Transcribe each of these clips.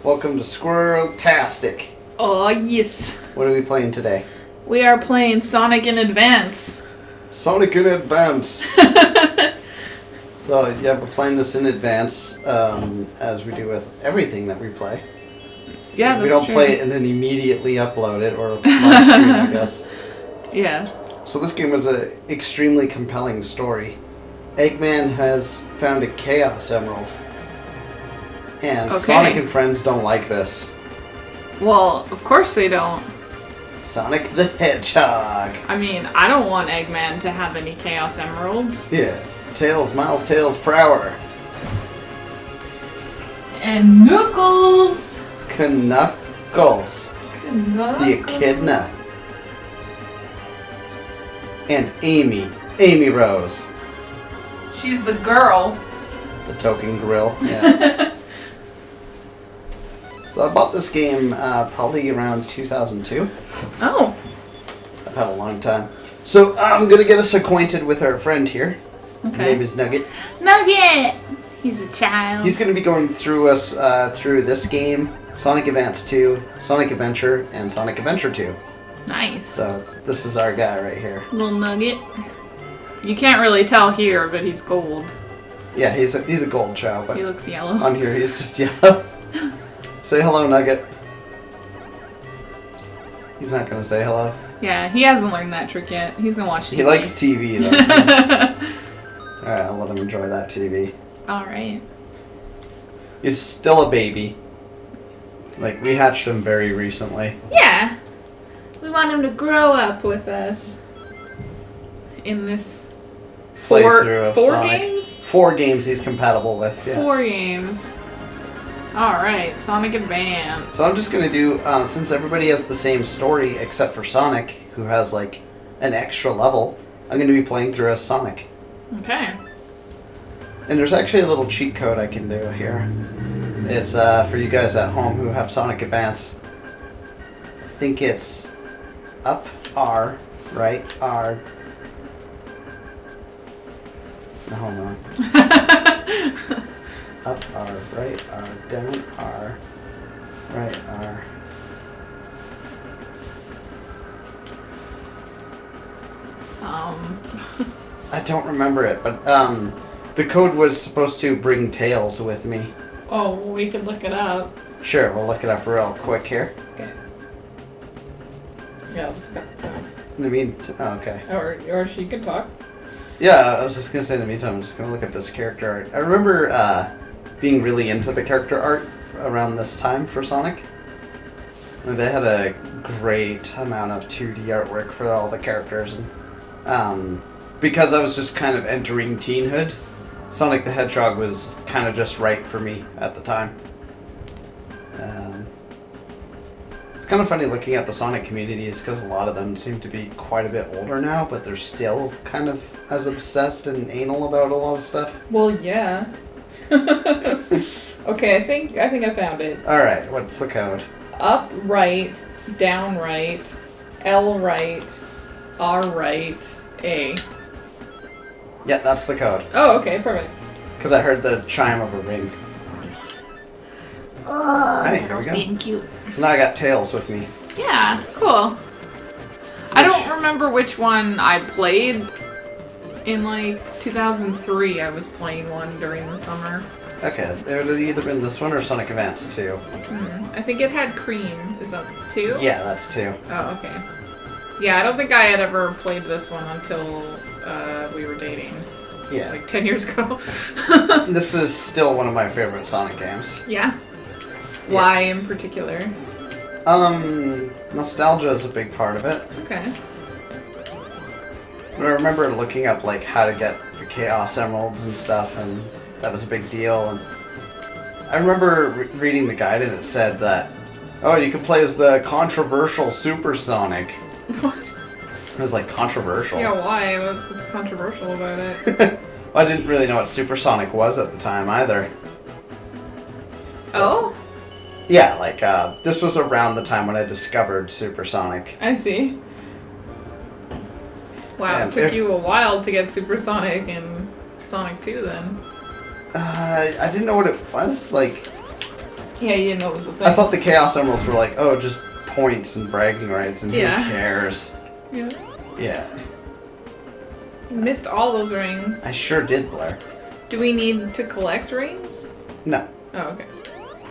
Welcome to SquirrelTastic. Oh, yes. What are we playing today? We are playing Sonic in Advance. Sonic in Advance. So, yeah, we're playing this in advance, as we do with everything that we play. Yeah, that's We don't true. play it and then immediately upload it or live stream, I guess. Yeah. So this game was an extremely compelling story. Eggman has found a Chaos Emerald. And Okay. Sonic and friends don't like this. Well, of course they don't. Sonic the Hedgehog. I mean, I don't want Eggman to have any Chaos Emeralds. Yeah. Tails, Miles, Tails, Prower. And Knuckles! Knuckles. The Echidna. And Amy Rose. She's the girl. The token grill. Yeah. So I bought this game probably around 2002. Oh. I've had a long time. So I'm going to get us acquainted with our friend here. His Okay. name is Nugget. Nugget! He's a child. He's going to be going through us through this game, Sonic Advance 2, Sonic Adventure, and Sonic Adventure 2. Nice. So this is our guy right here. Little Nugget. You can't really tell here, but he's gold. Yeah, he's a gold chow, but He looks yellow. on here he's just yellow. Say hello, Nugget. He's not going to say hello. Yeah, he hasn't learned that trick yet. He's gonna watch TV. He likes TV, though. Alright, I'll let him enjoy that TV. Alright. He's still a baby. Like, we hatched him very recently. Yeah. We want him to grow up with us. In this Playthrough of four Sonic. games? 4 games he's compatible with, yeah. 4 games. Alright, Sonic Advance. So I'm just going to do, since everybody has the same story except for Sonic, who has, like, an extra level, I'm going to be playing through as Sonic. Okay. And there's actually a little cheat code I can do here. It's for you guys at home who have Sonic Advance. I think it's up R, right R. No, hold on. Up R, right R, down R, right R. I don't remember it, but the code was supposed to bring Tails with me. Oh, well, we could look it up. Sure, we'll look it up real quick here. Okay. Yeah, I'll just cut this out. In the okay. Or she could talk. Yeah, I was just gonna say in the meantime, I'm just gonna look at this character art. I remember being really into the character art around this time for Sonic. They had a great amount of 2D artwork for all the characters, and because I was just kind of entering teenhood, Sonic the Hedgehog was kind of just right for me at the time. It's kind of funny looking at the Sonic communities because a lot of them seem to be quite a bit older now, but they're still kind of as obsessed and anal about a lot of stuff. Well, yeah. Okay, I think I found it. All right, what's the code? Up right, down right, L right, R right, A. Yeah, that's the code. Oh, okay, perfect. Because I heard the chime of a ring. Nice. Alright, here we go. Being cute. So now I got Tails with me. Yeah, cool. I don't remember which one I played. In like 2003, I was playing one during the summer. Okay, it would have either been this one or Sonic Advance 2. I think it had Cream. Is that 2? Yeah, that's 2. Oh, okay. Yeah, I don't think I had ever played this one until we were dating. Yeah. Like 10 years ago. This is still one of my favorite Sonic games. Yeah? Why in particular? Nostalgia is a big part of it. Okay. But I remember looking up like how to get the Chaos Emeralds and stuff, and that was a big deal. And I remember reading the guide, and it said that, oh, you can play as the controversial Super Sonic. What? It was like controversial. Yeah, why? What's controversial about it? Well, I didn't really know what Super Sonic was at the time either. Oh? Yeah, like, this was around the time when I discovered Super Sonic. I see. Wow, And it took if- you a while to get Supersonic and Sonic 2 then. I didn't know what it was. Like, Yeah, you know it was a thing. I thought the Chaos Emeralds were like, oh, just points and bragging rights, and Yeah. who cares? Yeah. Yeah. You missed all those rings. I sure did, Blair. Do we need to collect rings? No. Oh, okay.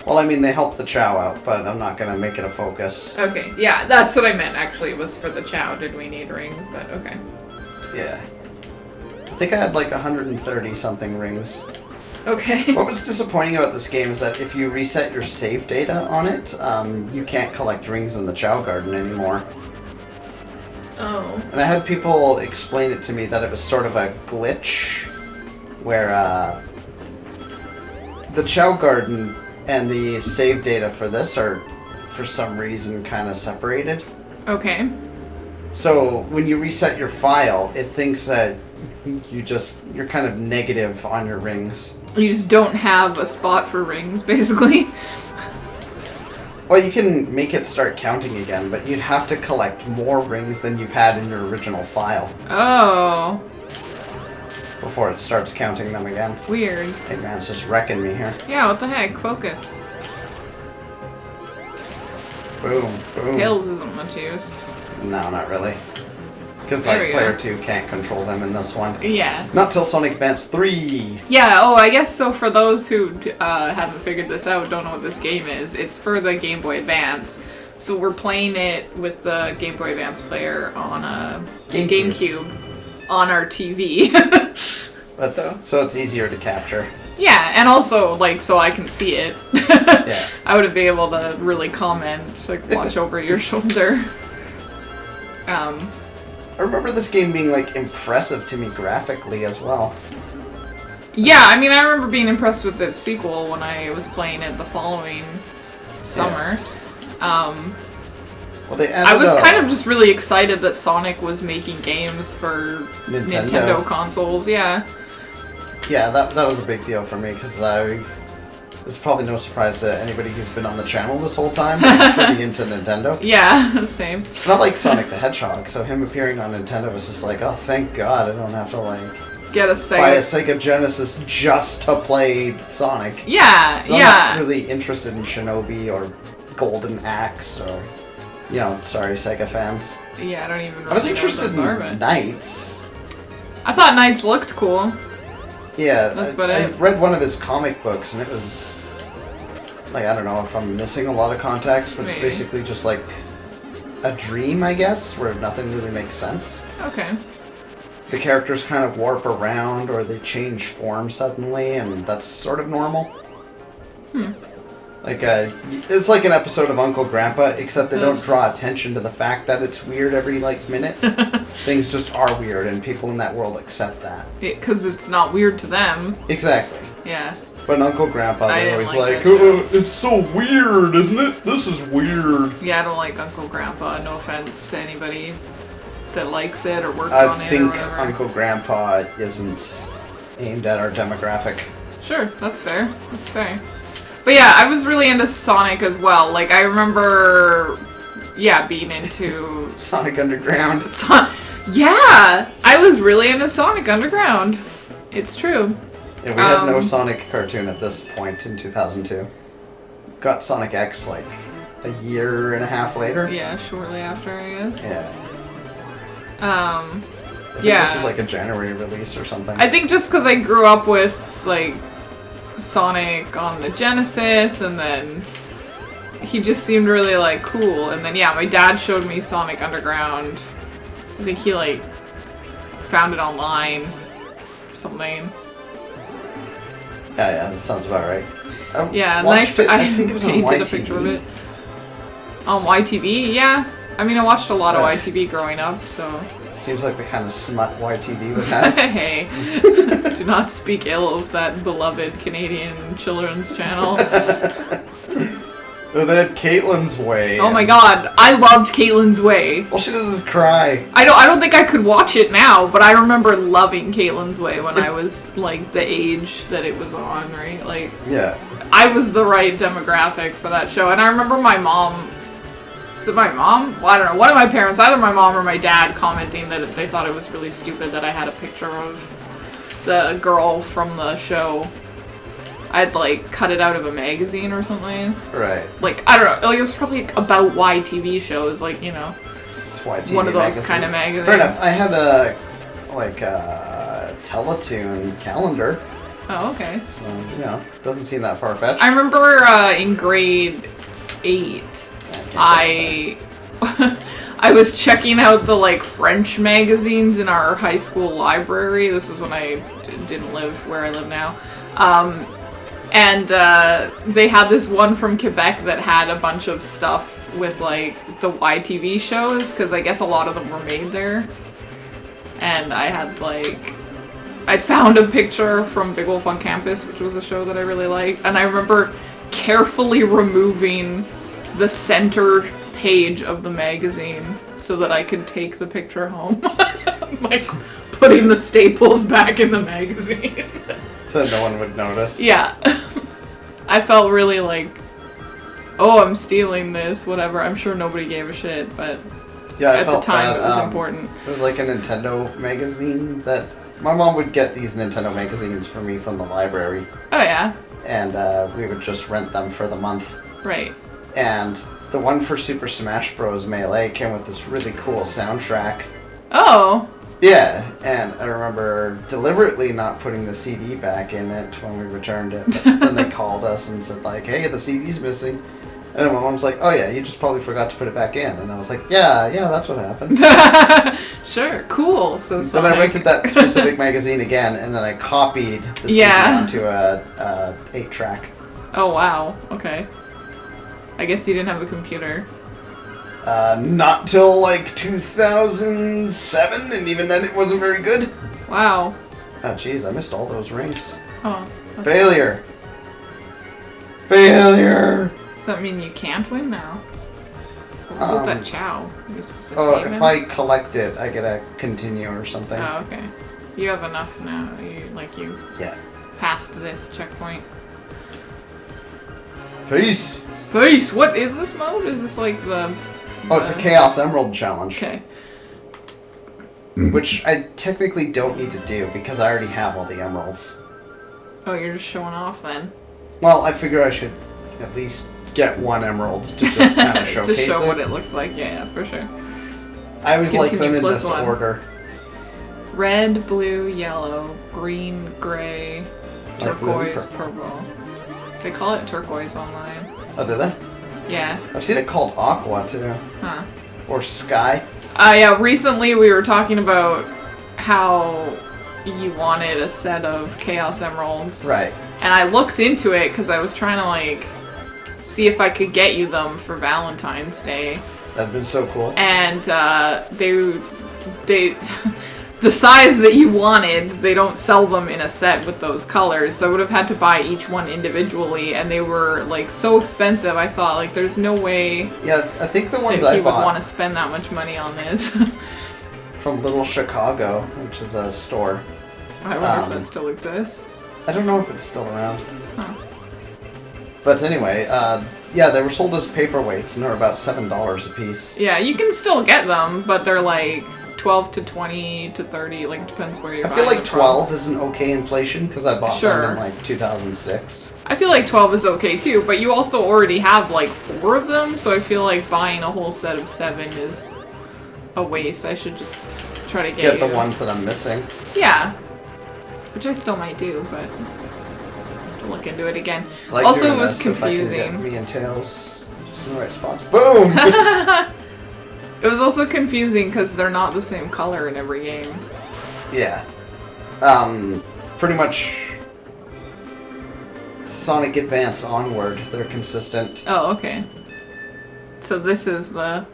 Well, I mean, they help the Chow out, but I'm not gonna make it a focus. Okay, yeah, that's what I meant, actually, was for the Chow, did we need rings, but okay. Yeah. I think I had like 130 something rings. Okay. What was disappointing about this game is that if you reset your save data on it, you can't collect rings in the Chow Garden anymore. Oh. And I had people explain it to me that it was sort of a glitch where the Chow Garden and the save data for this are, for some reason, kind of separated. Okay. So when you reset your file, it thinks that you're kind of negative on your rings. You just don't have a spot for rings, basically. Well, you can make it start counting again, but you'd have to collect more rings than you've had in your original file Oh. before it starts counting them again. Weird. Hey, man, it's just wrecking me here. Yeah, what the heck? Focus. Boom, boom. Tails isn't much use. No, not really. Because There like we player go. 2 can't control them in this one. Yeah. Not till Sonic Advance 3. Yeah, oh, I guess so for those who haven't figured this out, don't know what this game is, it's for the Game Boy Advance. So we're playing it with the Game Boy Advance player on a GameCube on our TV. So it's easier to capture. Yeah, and also, like, so I can see it. Yeah. I wouldn't be able to really comment, like, watch over your shoulder. I remember this game being, like, impressive to me graphically as well. Yeah, I mean, I remember being impressed with the sequel when I was playing it the following summer. Well, they added I was kind of just really excited that Sonic was making games for Nintendo consoles, yeah. Yeah, that was a big deal for me, because it's probably no surprise to anybody who's been on the channel this whole time. I'm pretty into Nintendo. Yeah, same. It's not like Sonic the Hedgehog, so him appearing on Nintendo was just like, oh, thank God, I don't have to, like, Get a Sega. buy a Sega Genesis just to play Sonic. Yeah, So I'm yeah. not really interested in Shinobi or Golden Axe or, sorry, Sega fans. Yeah, I don't even really I was know interested what those are, in but... Knights. I thought Knights looked cool. Yeah, That's about I it. read one of his comic books, and it was, like, I don't know if I'm missing a lot of context, but Maybe. it's basically just like a dream, I guess, where nothing really makes sense. Okay. The characters kind of warp around, or they change form suddenly, and that's sort of normal. Like, it's like an episode of Uncle Grandpa, except they don't draw attention to the fact that it's weird every, like, minute. Things just are weird, and people in that world accept that. Because it's not weird to them. Exactly. Yeah. But in Uncle Grandpa, I they're didn't always like like, that show. oh, it's so weird, isn't it? This is weird. Yeah, I don't like Uncle Grandpa. No offense to anybody that likes it or worked I on it or think whatever. Uncle Grandpa isn't aimed at our demographic. Sure, that's fair. That's fair. But yeah, I was really into Sonic as well. Like, I remember, being into... Sonic Underground. Yeah! I was really into Sonic Underground. It's true. Yeah, we had no Sonic cartoon at this point in 2002. Got Sonic X, like, a year and a half later. Yeah, shortly after, I guess. Yeah. I think Yeah. this was like a January release or something. I think just because I grew up with, like, Sonic on the Genesis, and then he just seemed really, like, cool. And then, my dad showed me Sonic Underground. I think he, like, found it online or something. Yeah, that sounds about right. Yeah, and watched it, I think it was on painted a YTV. picture of it. On YTV, yeah. I mean, I watched a lot of Yeah. YTV growing up, so... Seems like the kind of smut YTV would have. Hey, do not speak ill of that beloved Canadian children's channel. Oh, they had Caitlin's Way. Oh my god, I loved Caitlin's Way. All she does is cry. I don't think I could watch it now, but I remember loving Caitlin's Way when I was, like, the age that it was on, right? Like, Yeah. I was the right demographic for that show. And I remember my mom... Was it my mom? Well, I don't know. One of my parents, either my mom or my dad, commenting that they thought it was really stupid that I had a picture of the girl from the show I'd like cut it out of a magazine or something. Right. Like, I don't know, like it was probably about why TV shows, like, you know, It's YTV one of those magazine. kind of magazines. Fair enough. I had a Teletoon calendar. Oh, okay. So, you know, doesn't seem that far-fetched. I remember in grade 8, I was checking out the like French magazines in our high school library. This is when I didn't live where I live now. And they had this one from Quebec that had a bunch of stuff with like the YTV shows, because I guess a lot of them were made there. And I had like, I found a picture from Big Wolf on Campus, which was a show that I really liked. And I remember carefully removing the center page of the magazine so that I could take the picture home. Like putting the staples back in the magazine. So no one would notice. Yeah. I felt really like, oh, I'm stealing this, whatever. I'm sure nobody gave a shit, but Yeah, I at the felt time bad. it was important. It was like a Nintendo magazine that my mom would get these Nintendo magazines for me from the library, Oh yeah, and we would just rent them for the month. right. And the one for Super Smash Bros. Melee came with this really cool soundtrack. Oh, Yeah, and I remember deliberately not putting the CD back in it when we returned it. Then they called us and said like, "Hey, the CD's missing." And then my mom's like, "Oh yeah, you just probably forgot to put it back in." And I was like, "Yeah, that's what happened." sure, cool. So Then Sonic. I rented that specific magazine again, and then I copied the CD Yeah. onto a 8-track. Oh wow. Okay. I guess you didn't have a computer. Not till like 2007, and even then it wasn't very good. Wow. Oh jeez, I missed all those rings. Oh. that Failure. Failure. sucks. Does that mean you can't win now? What was with that Chow? You're supposed to Oh, save if him? I collect it, I get a continue or something. Oh, okay. You have enough now. You Yeah. passed this checkpoint. Peace. Peace! What is this mode? Is this like the... Oh, it's a Chaos Emerald challenge, Okay. which I technically don't need to do because I already have all the emeralds. Oh, you're just showing off then. Well, I figure I should at least get one emerald to just kind of showcase to show it. what it looks like, yeah, for sure. I always like them Continue in plus this one. order. Red, blue, yellow, green, gray, Like blue, turquoise, purple. They call it turquoise online. Oh, did they? Yeah. I've seen it called aqua too, Huh. or sky. Yeah, recently we were talking about how you wanted a set of Chaos Emeralds. Right. And I looked into it because I was trying to, like, see if I could get you them for Valentine's Day. That'd been so cool. And they the size that you wanted, they don't sell them in a set with those colors, so I would have had to buy each one individually, and they were like so expensive. I thought like there's no way Yeah, I think the ones that I he would want bought to spend that much money on this. from Little Chicago, which is a store. I wonder if that still exists. I don't know if it's still around. Huh. But anyway, yeah, they were sold as paperweights, and they were about $7 a piece. Yeah, you can still get them, but they're like 12 to 20 to 30, like depends where you're I feel buying like them from. 12 is an okay inflation because I bought Sure. them in like 2006. I feel like 12 is okay too, but you also already have like 4 of them, so I feel like buying a whole set of 7 is a waste. I should just try to Get you. the ones that I'm missing. Yeah. Which I still might do, but I'll have to look into it again. I like Also, doing it was this if I can confusing. get me and Tails just in the right spots. Boom! It was also confusing because they're not the same color in every game. Yeah. Pretty much Sonic Advance onward, they're consistent. Oh, okay. So this is the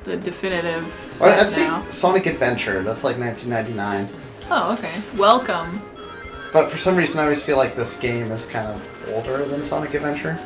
definitive Well, set I'd say now. Sonic Adventure, that's like 1999. Oh, okay. Welcome. But for some reason I always feel like this game is kind of older than Sonic Adventure.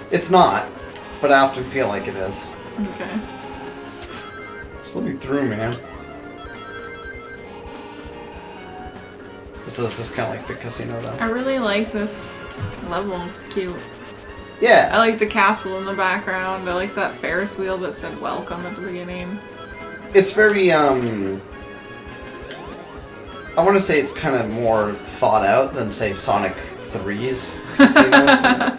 It's not, but I often feel like it is. Okay. Just let me through, man. So this is kind of like the casino though. I really like this level. It's cute. I Yeah, like the castle in the background. I like that Ferris wheel that said welcome at the beginning. it's very, I want to say it's kind of more thought out than, say, Sonic Threes Casino.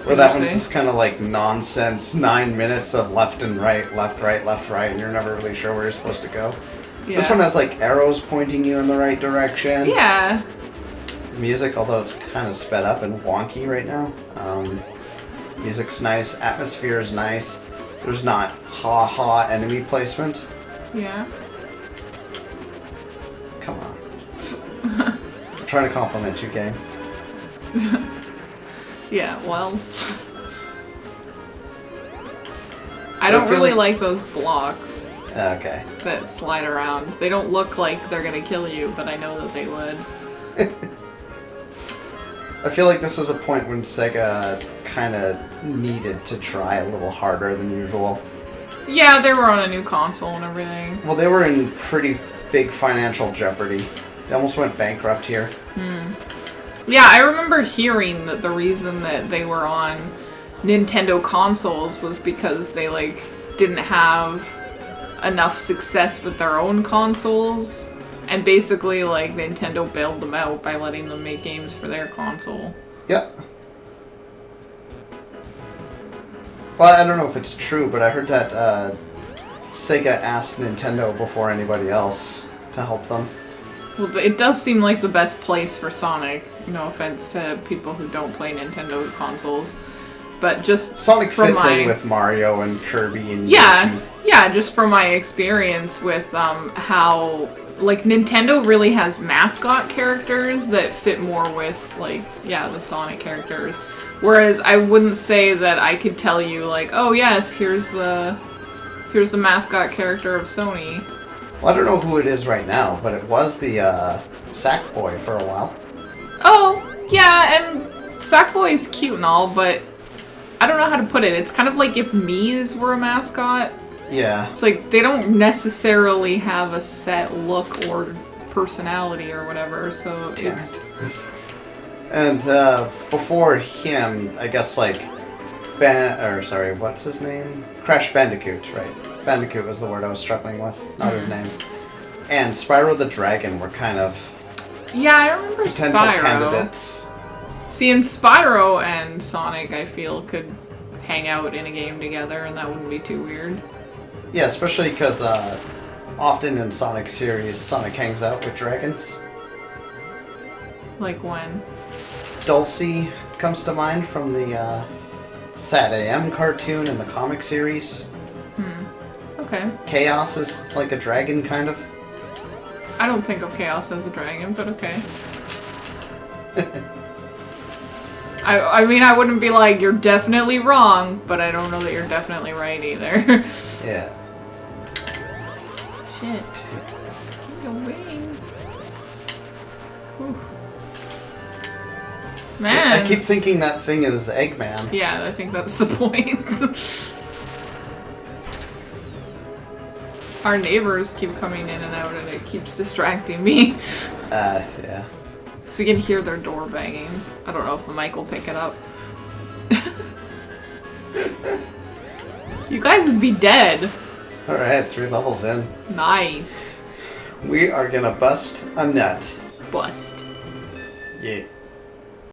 Where that one's just kind of like nonsense, 9 minutes of left and right, left, right, and you're never really sure where you're supposed to go. Yeah. This one has like arrows pointing you in the right direction. Yeah. Music, although it's kind of sped up and wonky right now. Music's nice, atmosphere is nice. There's not ha enemy placement. Yeah. Come on. I'm trying to compliment you, game. Yeah, well... I don't really like those blocks. Okay. That slide around. They don't look like they're gonna kill you, but I know that they would. I feel like this was a point when Sega kind of needed to try a little harder than usual. Yeah, they were on a new console and everything. Well, they were in pretty big financial jeopardy. They almost went bankrupt here. Yeah, I remember hearing that the reason that they were on Nintendo consoles was because they, like, didn't have enough success with their own consoles. And basically, like, Nintendo bailed them out by letting them make games for their console. Yep. Well, I don't know if it's true, but I heard that Sega asked Nintendo before anybody else to help them. Well, it does seem like the best place for Sonic. No offense to people who don't play Nintendo consoles. But just Sonic fits in with Mario and Kirby and yeah, Yoshi. Yeah, just from my experience with how... Like, Nintendo really has mascot characters that fit more with, like, yeah, the Sonic characters. Whereas I wouldn't say that I could tell you, like, oh yes, here's the mascot character of Sony. Well, I don't know who it is right now, but it was the Sackboy for a while. Oh, yeah, and Sackboy is cute and all, but I don't know how to put it. It's kind of like if Mii's were a mascot. Yeah. It's like they don't necessarily have a set look or personality or whatever, so it's... And before him, I guess like what's his name? Crash Bandicoot, right? Bandicoot was the word I was struggling with, not his name. And Spyro the Dragon were kind of I remember potential Spyro. candidates. See, and Spyro and Sonic, I feel, could hang out in a game together, and that wouldn't be too weird. Yeah, especially because often in Sonic series, Sonic hangs out with dragons. Like when? Dulcie comes to mind from the Sad AM cartoon and the comic series. Okay. Chaos is like a dragon, kind of. I don't think of Chaos as a dragon, but okay. I mean, I wouldn't be like, you're definitely wrong, but I don't know that you're definitely right either. Yeah. Shit. Get away. Oof. Man. I keep thinking that thing is Eggman. Yeah, I think that's the point. Our neighbors keep coming in and out and it keeps distracting me. Yeah. So we can hear their door banging. I don't know if the mic will pick it up. You guys would be dead. Alright, 3 levels in. Nice. We are gonna bust a nut. Bust. Yeah.